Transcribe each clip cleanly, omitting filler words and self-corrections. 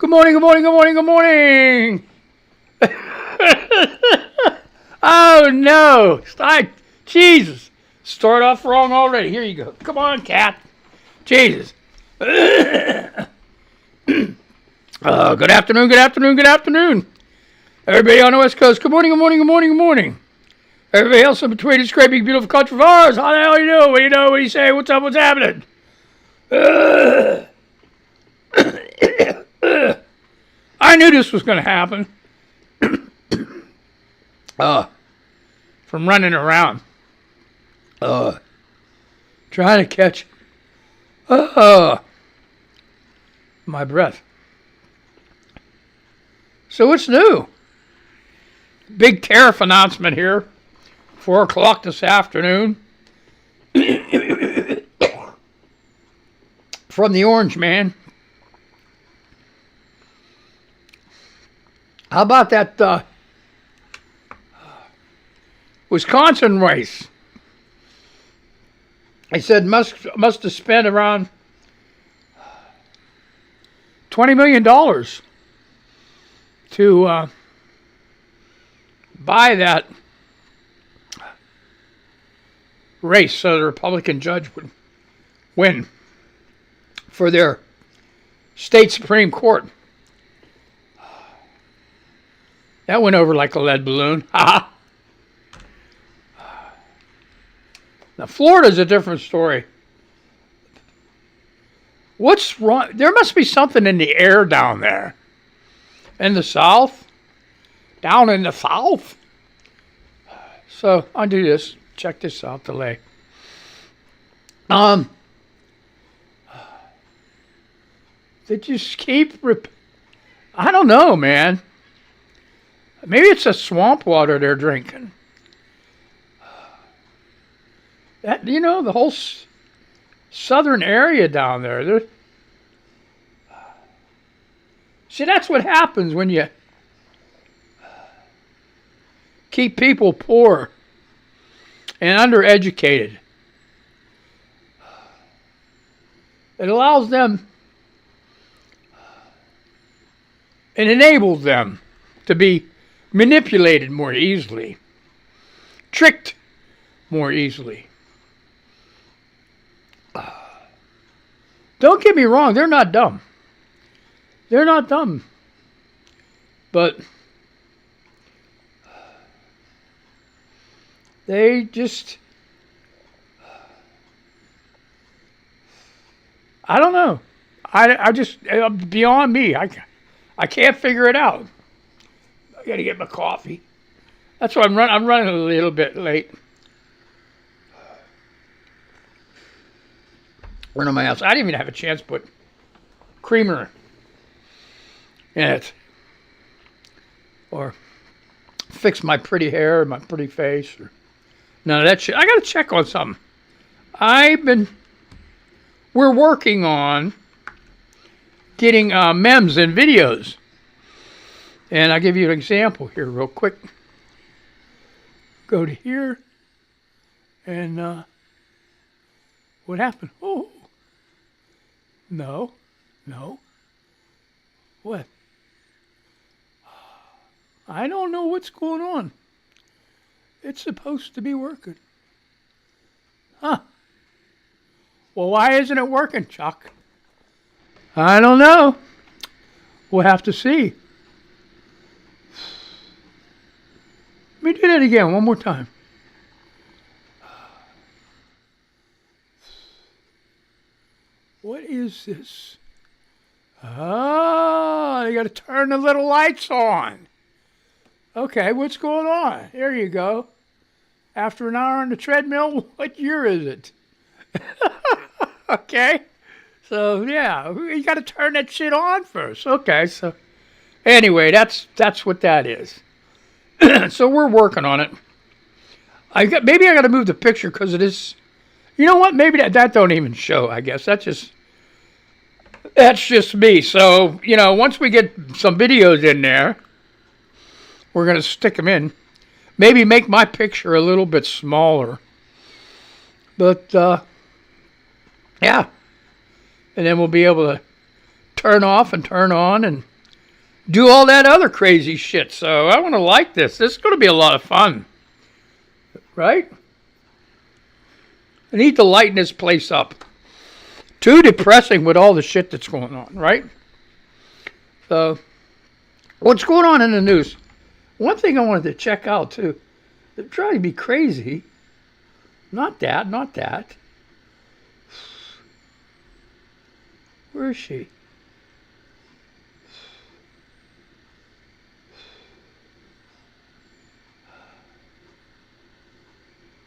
Good morning, good morning, good morning, good morning. Oh no! Jesus! Start off wrong already. Here you go. Come on, cat. Jesus. Good afternoon, good afternoon, good afternoon. Everybody on the West Coast, good morning, good morning, good morning, good morning. Everybody else in between this great big beautiful country of ours, how the hell you doing? What do you know? What do you say? What's up? What's happening? I knew this was going to happen. From running around. Trying to catch my breath. So what's new? Big tariff announcement here. 4 o'clock this afternoon. From the Orange Man. How about that Wisconsin race? I said must have spent around $20 million to buy that race so the Republican judge would win for their state Supreme Court. That went over like a lead balloon. Ha! Now, Florida's a different story. What's wrong? There must be something in the air down there. In the South? Down in the South? So, I'll do this. Check this out, delay. They just keep... I don't know, man. Maybe it's the swamp water they're drinking. That, you know, the whole southern area down there. See, that's what happens when you keep people poor and undereducated. It allows them and enables them to be manipulated more easily, tricked more easily. Don't get me wrong, they're not dumb. They're not dumb. But they just, I don't know. I just, beyond me, I can't figure it out. I got to get my coffee. That's why I'm running a little bit late. Running my house. I didn't even have a chance to put creamer in it, or fix my pretty hair, my pretty face, or none of that shit. I got to check on something. We're working on getting memes and videos. And I'll give you an example here real quick. Go to here. And what happened? Oh. No. What? I don't know what's going on. It's supposed to be working. Huh. Well, why isn't it working, Chuck? I don't know. We'll have to see. Let me do that again, one more time. What is this? Oh, you got to turn the little lights on. Okay, what's going on? There you go. After an hour on the treadmill, what year is it? Okay. So, yeah, you got to turn that shit on first. Okay, so anyway, that's what that is. So we're working on it. Maybe I got to move the picture because it is. You know what? Maybe that don't even show. I guess that's just me. So once we get some videos in there, we're gonna stick them in. Maybe make my picture a little bit smaller. But yeah, and then we'll be able to turn off and turn on and do all that other crazy shit. So I want to like this. This is going to be a lot of fun. Right? I need to lighten this place up. Too depressing with all the shit that's going on, right? So, what's going on in the news? One thing I wanted to check out, too. They're trying to be crazy. Not that, not that. Where is she?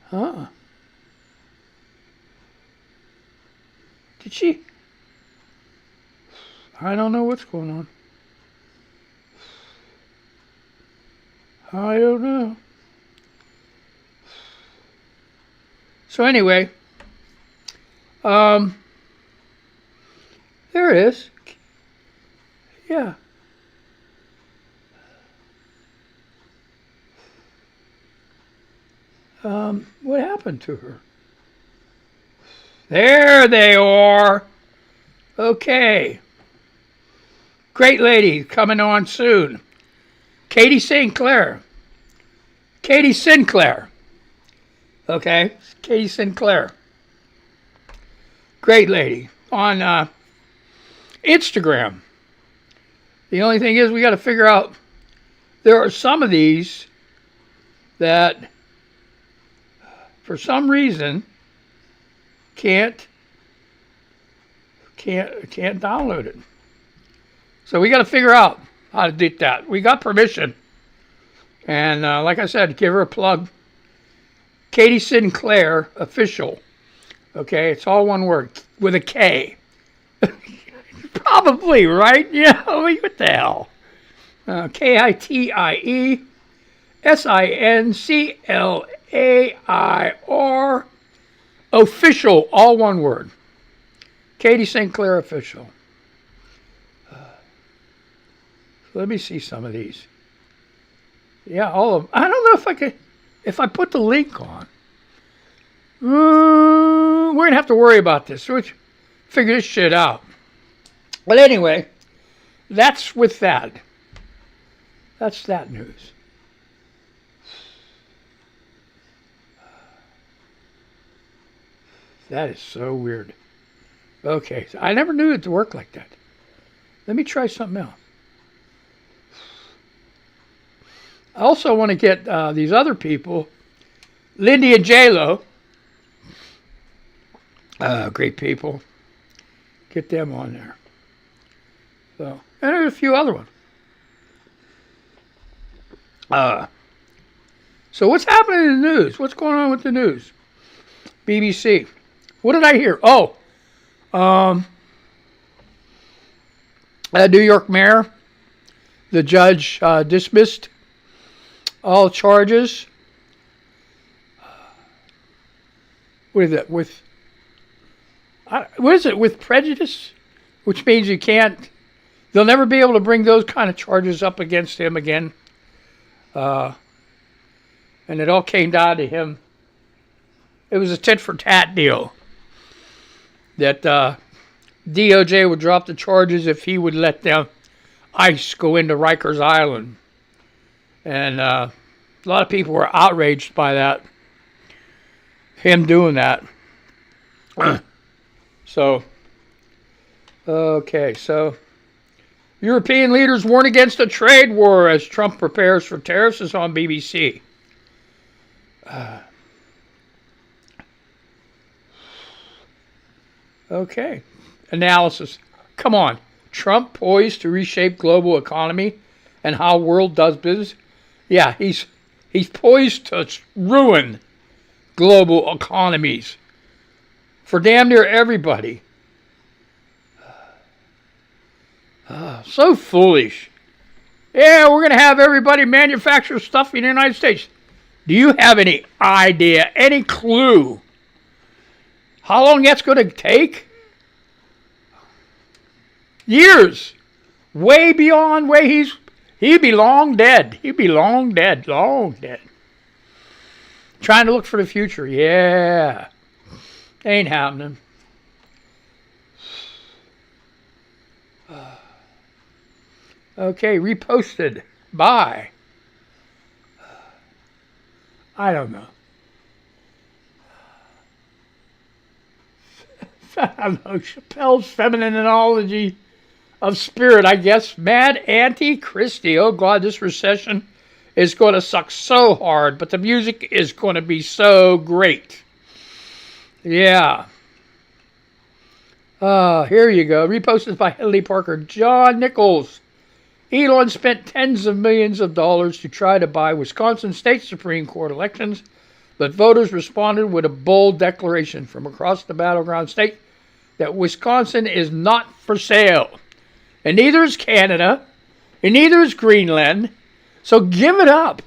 Huh? Did she? I don't know what's going on. I don't know. So anyway, there it is. Yeah. What happened to her? There they are. Okay. Great lady coming on soon. Katie Sinclair. Katie Sinclair. Okay. Katie Sinclair. Great lady. On Instagram. The only thing is we got to figure out, there are some of these that for some reason can't download it. So we got to figure out how to do that. We got permission. And like I said, give her a plug. Katie Sinclair Official. Okay, it's all one word with a K. Probably, right? Yeah, what the hell? KITIE SINCLAIR Official, all one word. Katie Sinclair Official. Let me see some of these. Yeah, all of them. I don't know if I could, if I put the link on. We're going to have to worry about this. We'll figure this shit out. But anyway, that's with that. That's that news. That is so weird. Okay, so I never knew it to work like that. Let me try something else. I also want to get these other people, Lindy and J-Lo, great people, get them on there. So, and there's a few other ones. So what's happening in the news? What's going on with the news? BBC. What did I hear? Oh, New York mayor, the judge dismissed all charges. What is that? What is it? With prejudice? Which means you can't, they'll never be able to bring those kind of charges up against him again. And it all came down to him. It was a tit for tat deal. That DOJ would drop the charges if he would let them ICE go into Rikers Island. And a lot of people were outraged by that. Him doing that. So, okay, so European leaders warn against a trade war as Trump prepares for tariffs, is on BBC. Okay, analysis. Come on, Trump poised to reshape global economy and how world does business. Yeah, he's poised to ruin global economies for damn near everybody. So foolish. Yeah, we're going to have everybody manufacture stuff in the United States. Do you have any idea, any clue how long that's going to take? Years. Way beyond where he'd be long dead. He'd be long dead. Trying to look for the future. Yeah. Ain't happening. Okay, reposted by, I don't know. I don't know, Chappelle's Feminology of Spirit, I guess. Mad Auntie Christie. Oh, God, this recession is going to suck so hard, but the music is going to be so great. Yeah. Here you go. Reposted by Hedley Parker. John Nichols. Elon spent tens of millions of dollars to try to buy Wisconsin State Supreme Court elections, but voters responded with a bold declaration from across the battleground state that Wisconsin is not for sale. And neither is Canada, and neither is Greenland. So give it up.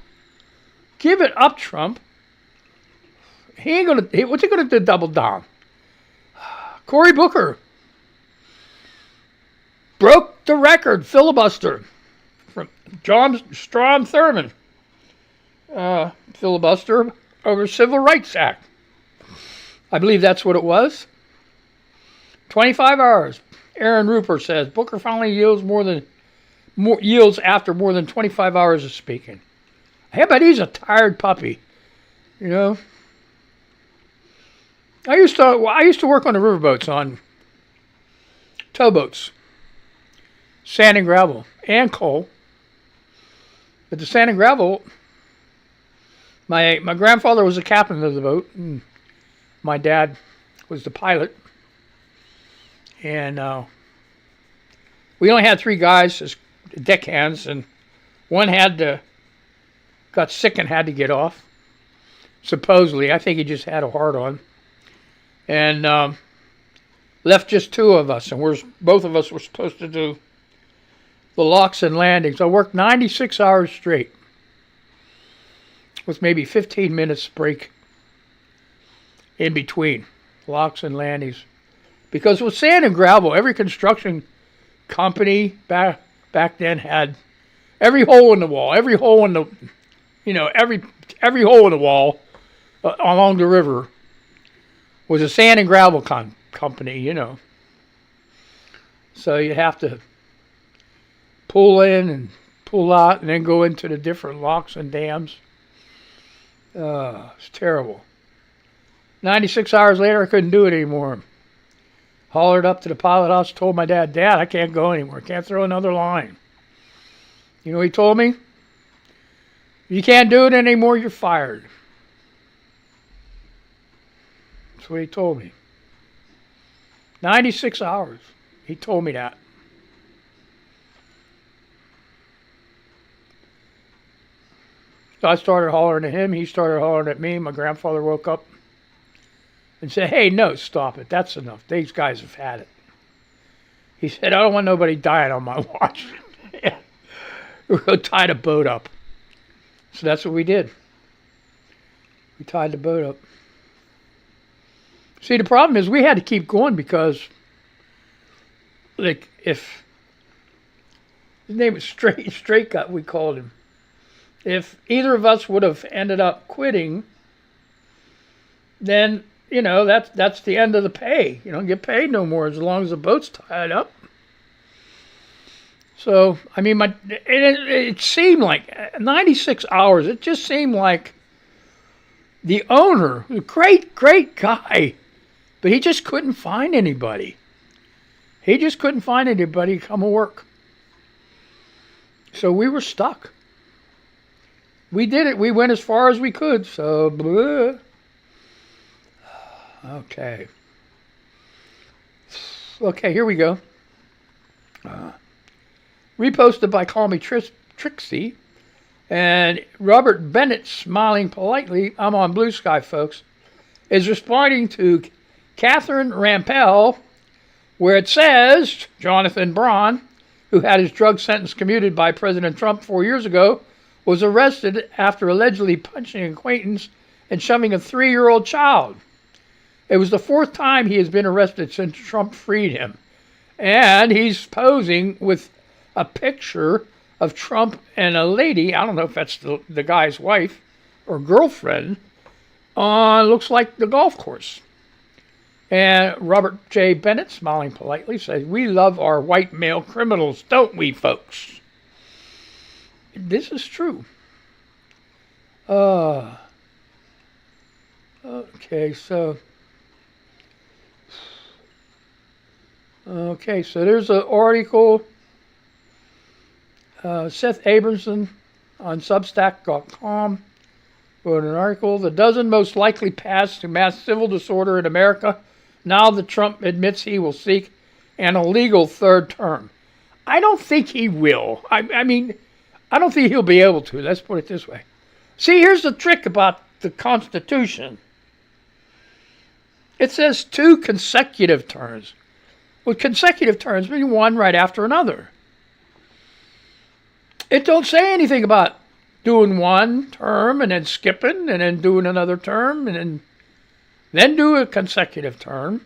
Give it up, Trump. He ain't gonna. What's he gonna do? Double down. Cory Booker broke the record filibuster from John Strom Thurmond. Filibuster over Civil Rights Act. I believe that's what it was. 25 hours. Aaron Rupert says Booker finally yields after more than 25 hours of speaking. I bet he's a tired puppy. You know. I used to work on the riverboats, on towboats, sand and gravel, and coal. But the sand and gravel, my grandfather was the captain of the boat, and my dad was the pilot. And we only had 3 guys as deckhands, and one got sick and had to get off. Supposedly, I think he just had a hard on. And left just 2 of us, and both of us were supposed to do the locks and landings. I worked 96 hours straight, with maybe 15 minutes break in between locks and landings. Because with sand and gravel, every construction company back then had every hole in the wall, every hole in the wall along the river was a sand and gravel company, you know. So you have to pull in and pull out and then go into the different locks and dams. It's terrible. 96 hours later, I couldn't do it anymore. Hollered up to the pilot house, told my dad, "Dad, I can't go anymore. I can't throw another line." You know what he told me? "You can't do it anymore, you're fired." That's what he told me. 96 hours. He told me that. So I started hollering at him. He started hollering at me. My grandfather woke up and said, "Hey, no, stop it. That's enough. These guys have had it." He said, "I don't want nobody dying on my watch." We're going to tie the boat up. So that's what we did. We tied the boat up. See, the problem is we had to keep going because, like, if his name was Straight Gut, we called him. If either of us would have ended up quitting, then, you know, that's the end of the pay. You don't get paid no more as long as the boat's tied up. So, I mean, it seemed like 96 hours. It just seemed like the owner, a great guy, but he just couldn't find anybody. He just couldn't find anybody to come and work. So we were stuck. We did it. We went as far as we could. So, blah. Okay. Okay, here we go. Reposted by Call Me Trixie. And Robert Bennett, smiling politely, I'm on Blue Sky, folks, is responding to Catherine Rampell, where it says Jonathan Braun, who had his drug sentence commuted by President Trump 4 years ago, was arrested after allegedly punching an acquaintance and shoving a 3-year-old child. It was the 4th time he has been arrested since Trump freed him. And he's posing with a picture of Trump and a lady, I don't know if that's the guy's wife or girlfriend, on looks like the golf course. And Robert J. Bennett, smiling politely, says, "We love our white male criminals, don't we, folks?" This is true. Uh, okay, so there's an article. Seth Abramson on Substack.com wrote an article. The dozen most likely paths to mass civil disorder in America. Now that Trump admits he will seek an illegal third term. I don't think he will. I mean, I don't think he'll be able to. Let's put it this way. See, here's the trick about the Constitution. It says 2 consecutive terms. Well, consecutive terms mean one right after another. It don't say anything about doing one term and then skipping and then doing another term and then do a consecutive term.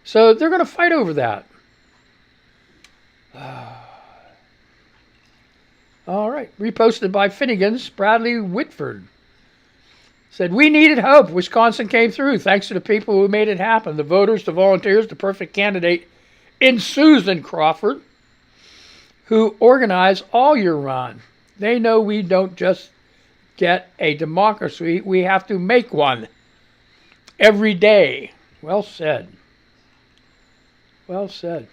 So they're going to fight over that. All right. Reposted by Finnegan's Bradley Whitford. Said, we needed hope. Wisconsin came through thanks to the people who made it happen. The voters, the volunteers, the perfect candidate in Susan Crawford, who organize all year round. They know we don't just get a democracy, we have to make one every day. Well said. Well said.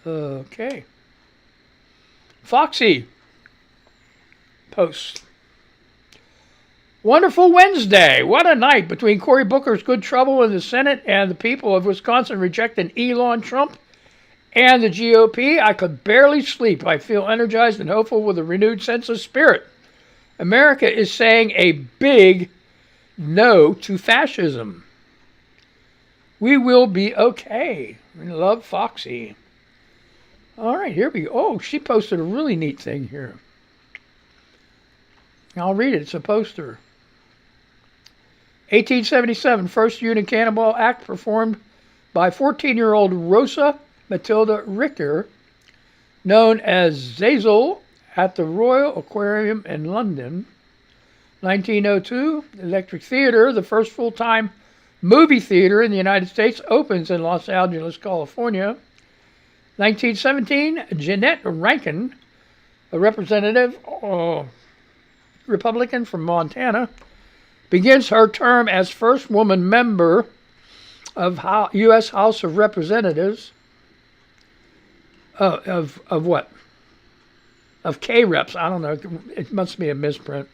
Okay. Foxy posts. Wonderful Wednesday. What a night between Cory Booker's good trouble in the Senate and the people of Wisconsin rejecting Elon Trump and the GOP. I could barely sleep. I feel energized and hopeful with a renewed sense of spirit. America is saying a big no to fascism. We will be okay. Love, Foxy. All right, here we go. Oh, she posted a really neat thing here. I'll read it. It's a poster. 1877, first unit cannonball act performed by 14-year-old Rosa Matilda Richter, known as Zazel, at the Royal Aquarium in London. 1902, Electric Theater, the first full-time movie theater in the United States, opens in Los Angeles, California. 1917, Jeanette Rankin, a representative, Republican from Montana, begins her term as first woman member of U.S. House of Representatives. Of what? Of K-Reps. I don't know. It must be a misprint.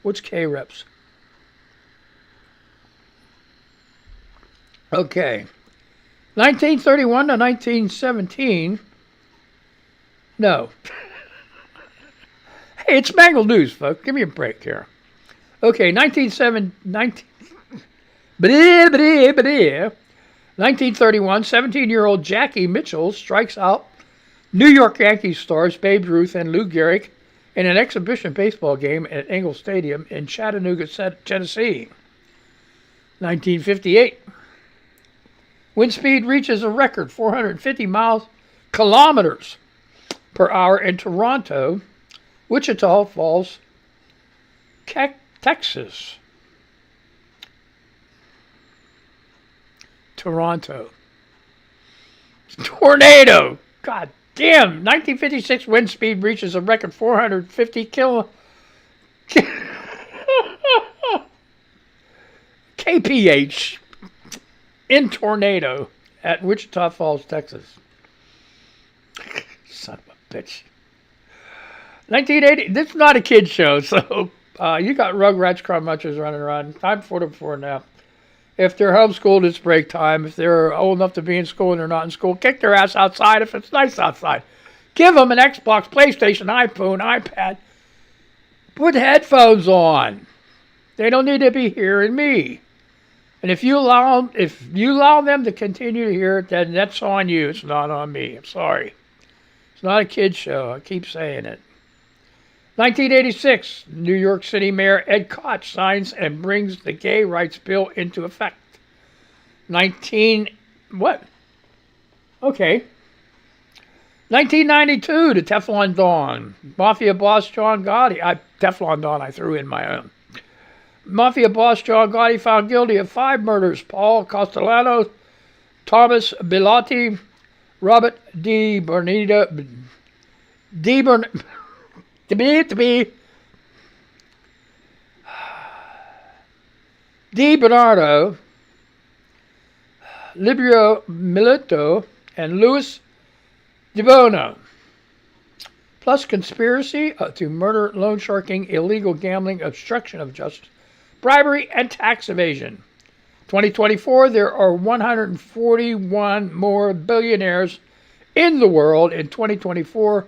What's K-Reps? Okay. 1931 to 1917. No. Hey, it's Mangled News, folks. Give me a break here. Okay, 1931, 17-year-old Jackie Mitchell strikes out New York Yankees stars Babe Ruth and Lou Gehrig in an exhibition baseball game at Engle Stadium in Chattanooga, Tennessee. 1958. Wind speed reaches a record 450 kilometers per hour in Toronto, Wichita Falls, Texas. Toronto. Tornado. God damn. 1956 wind speed reaches a record 450 kph in tornado at Wichita Falls, Texas. Son of a bitch. 1980. This is not a kid show, so you got Rugrats, Crummunchers running around. Time for them before now. If they're homeschooled, it's break time. If they're old enough to be in school and they're not in school, kick their ass outside if it's nice outside. Give them an Xbox, PlayStation, iPhone, iPad. Put headphones on. They don't need to be hearing me. And if you allow them to continue to hear it, then that's on you. It's not on me. I'm sorry. It's not a kid show. I keep saying it. 1986, New York City Mayor Ed Koch signs and brings the gay rights bill into effect. What? Okay. 1992, the Teflon Don. Mafia boss John Gotti. Teflon Don, I threw in my own. Mafia boss John Gotti found guilty of 5 murders. Paul Castellano, Thomas Bilotti, Robert Di Bernardo, Di Bern, Di Bernardo, Libero Milito, and Luis DiBono. Plus conspiracy to murder, loan sharking, illegal gambling, obstruction of justice, bribery, and tax evasion. 2024, there are 141 more billionaires in the world. In 2024,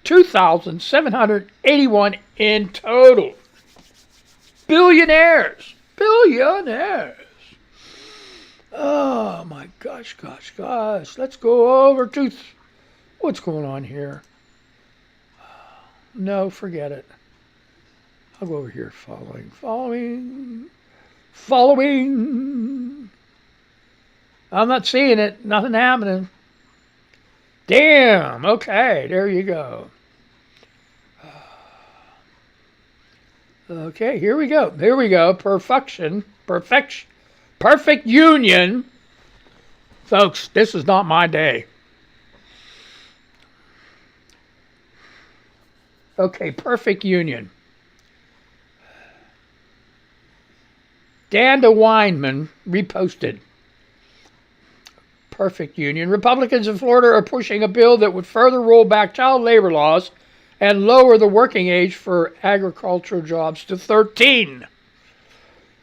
2,781 in total. Billionaires. Billionaires. Oh my gosh. Let's go over to what's going on here. No, forget it. I'll go over here. Following. I'm not seeing it. Nothing happening. Damn. Okay, there you go. Okay, here we go. Perfect union. Folks, this is not my day. Okay, perfect union. Dan DeWineman reposted. Perfect union. Republicans in Florida are pushing a bill that would further roll back child labor laws and lower the working age for agricultural jobs to 13.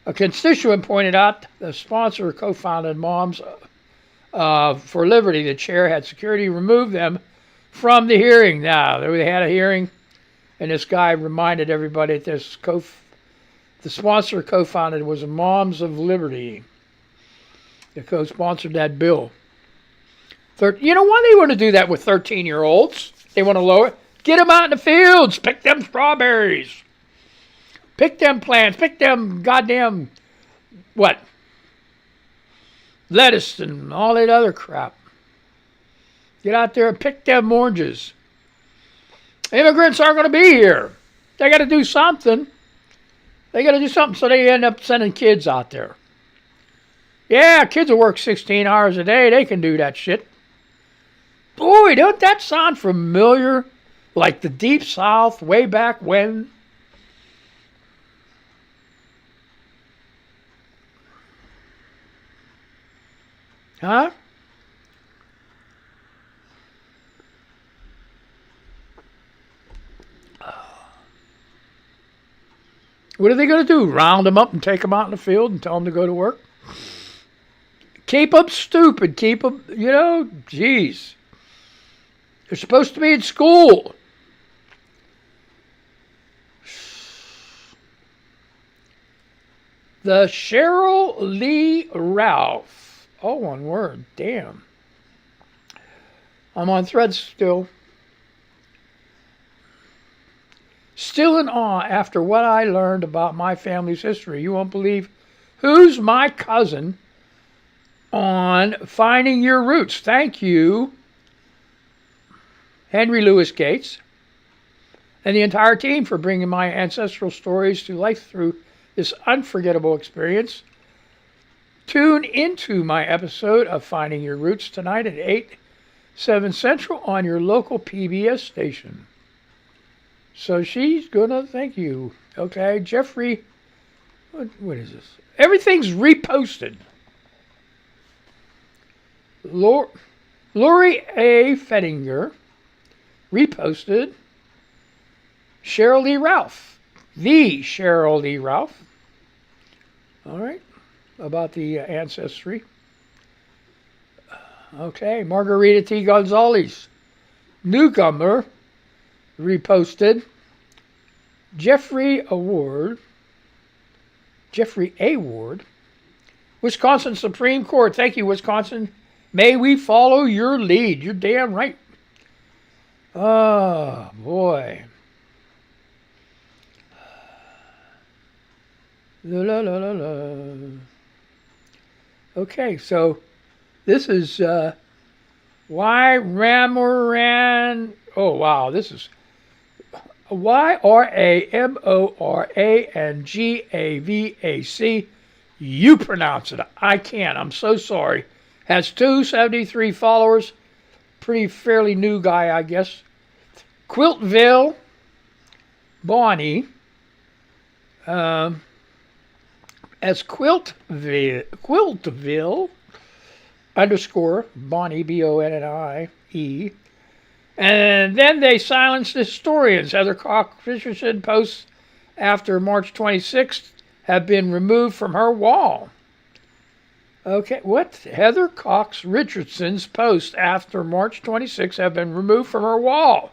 A constituent pointed out the sponsor co-founded Moms for Liberty. The chair had security remove them from the hearing. Now, they had a hearing, and this guy reminded everybody that the sponsor co-founded was Moms of Liberty. They co-sponsored that bill. You know why they want to do that with 13-year-olds? They want to lower it. Get them out in the fields. Pick them strawberries. Pick them plants. Pick them goddamn, lettuce and all that other crap. Get out there and pick them oranges. Immigrants aren't going to be here. They got to do something. So they end up sending kids out there. Yeah, kids will work 16 hours a day. They can do that shit. Boy, don't that sound familiar? Like the Deep South way back when? Huh? What are they going to do? Round them up and take them out in the field and tell them to go to work? Keep them stupid. Keep them, geez. They're supposed to be in school. The Cheryl Lee Ralph. Oh, one word. Damn. I'm on Threads still. Still in awe after what I learned about my family's history. You won't believe who's my cousin on Finding Your Roots. Thank you, Henry Louis Gates, and the entire team for bringing my ancestral stories to life through this unforgettable experience. Tune into my episode of Finding Your Roots tonight at 8/7 Central on your local PBS station. So she's gonna thank you. Okay, Jeffrey, what is this? Everything's reposted. Lori A. Fettinger reposted Cheryl Lee Ralph. The Cheryl Lee Ralph. All right, about the ancestry. Okay, Margarita T. Gonzalez, newcomer, reposted. Jeffrey A. Ward, Wisconsin Supreme Court. Thank you, Wisconsin. May we follow your lead. You're damn right. Oh, boy. Okay, so this is why Ramoran. Oh, wow. This is Yramorangavac. You pronounce it. I can't. I'm so sorry. Has 273 followers. Pretty fairly new guy, I guess. Quiltville Bonnie. As Quiltville _ Bonnie, BONNIE. And then they silenced the historians. Heather Cox Richardson posts after March 26th have been removed from her wall. Okay, what? Heather Cox Richardson's posts after March 26th have been removed from her wall.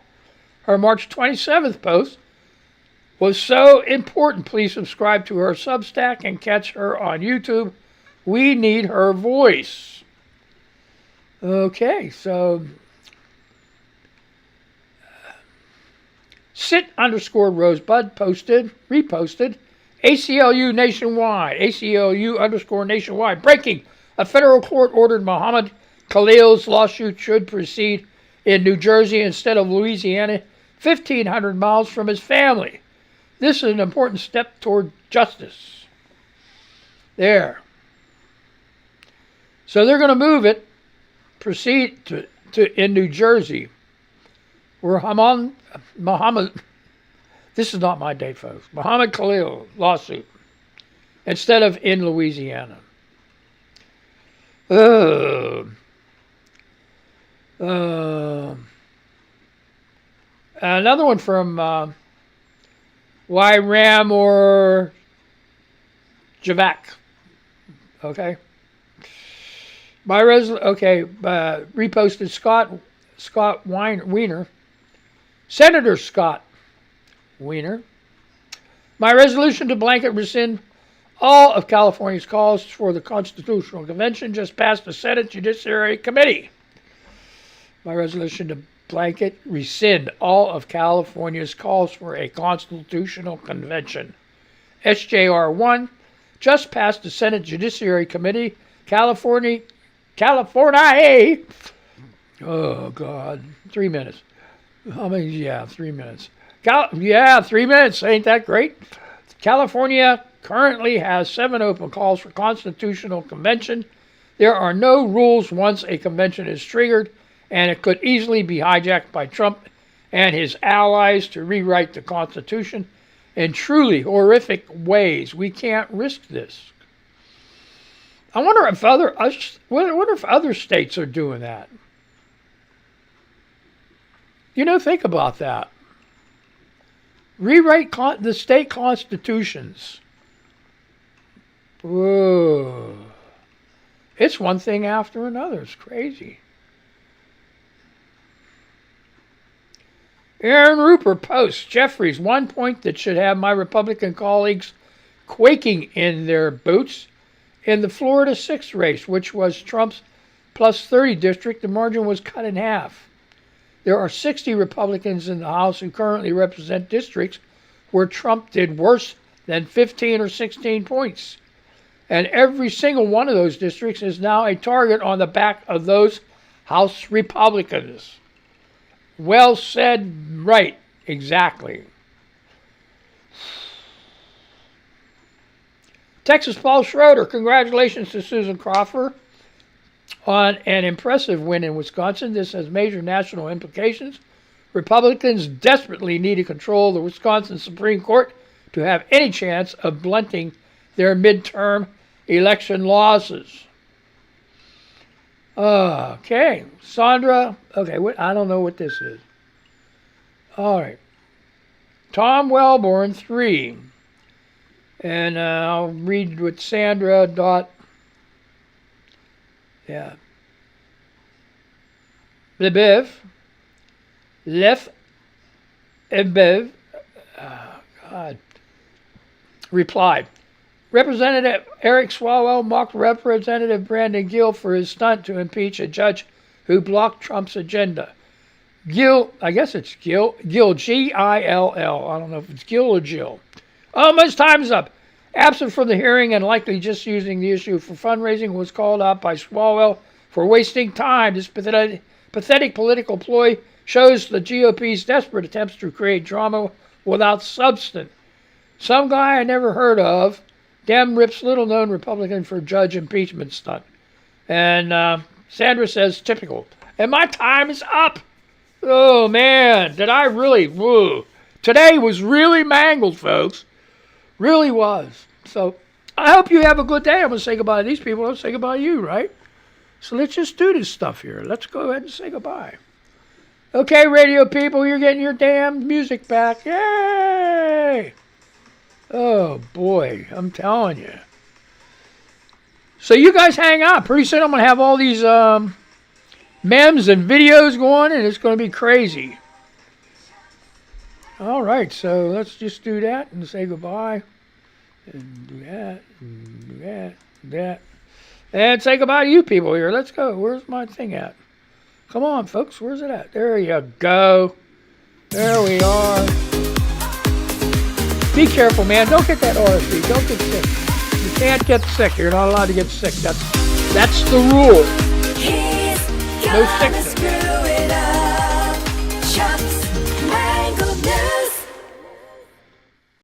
Her March 27th post was so important. Please subscribe to her Substack and catch her on YouTube. We need her voice. Okay, so Sit_Rosebud reposted. ACLU nationwide. Breaking. A federal court ordered Muhammad Khalil's lawsuit should proceed in New Jersey instead of Louisiana, 1,500 miles from his family. This is an important step toward justice. There. So they're going to move it, proceed to in New Jersey, where Muhammad, this is not my day, folks, Muhammad Khalil lawsuit, instead of in Louisiana. Another one from Yramorangavac. Okay. Reposted Scott Wiener. Senator Scott Wiener. My resolution to blanket rescind all of California's calls for the Constitutional Convention just passed the Senate Judiciary Committee. My resolution to blanket rescind all of California's calls for a Constitutional Convention. SJR 1 just passed the Senate Judiciary Committee. California. Oh, God. 3 minutes. How many? Yeah, 3 minutes. 3 minutes. Ain't that great? California currently has 7 open calls for Constitutional Convention. There are no rules once a convention is triggered, and it could easily be hijacked by Trump and his allies to rewrite the Constitution in truly horrific ways. We can't risk this. I wonder if other states are doing that. Think about that. Rewrite the state constitutions. Whoa. It's one thing after another. It's crazy. Aaron Rupert posts, Jeffries, one point that should have my Republican colleagues quaking in their boots. In the Florida 6th race, which was Trump's plus 30 district, the margin was cut in half. There are 60 Republicans in the House who currently represent districts where Trump did worse than 15 or 16 points. And every single one of those districts is now a target on the back of those House Republicans. Well said, right, exactly. Texas Paul Schroeder, congratulations to Susan Crawford on an impressive win in Wisconsin. This has major national implications. Republicans desperately need to control the Wisconsin Supreme Court to have any chance of blunting their midterm election losses. Okay, Sandra. Okay, I don't know what this is. All right. Tom Wellborn, 3. And I'll read with Sandra. Lebev. Replied. Representative Eric Swalwell mocked Representative Brandon Gill for his stunt to impeach a judge who blocked Trump's agenda. Gill, I guess it's Gill, Gill. I don't know if it's Gill or Jill. His time's up. Absent from the hearing and likely just using the issue for fundraising, was called out by Swalwell for wasting time. This pathetic political ploy shows the GOP's desperate attempts to create drama without substance. Some guy I never heard of, damn rips little known Republican for judge impeachment stunt. And Sandra says, typical. And my time is up. Oh, man, did I really, woo. Today was really mangled, folks. Really was. So I hope you have a good day. I'm going to say goodbye to these people. I'm going to say goodbye to you, right? So let's just do this stuff here. Let's go ahead and say goodbye. Okay, radio people, you're getting your damn music back. Yay! Oh, boy, I'm telling you. So you guys hang out. Pretty soon I'm going to have all these memes and videos going, and it's going to be crazy. All right, so let's just do that and say goodbye. And do that, and do that, and that. And say goodbye to you people here. Let's go. Where's my thing at? Come on, folks. Where's it at? There you go. There we are. Be careful, man. Don't get that RSV. Don't get sick. You can't get sick. You're not allowed to get sick. That's the rule. No sickness.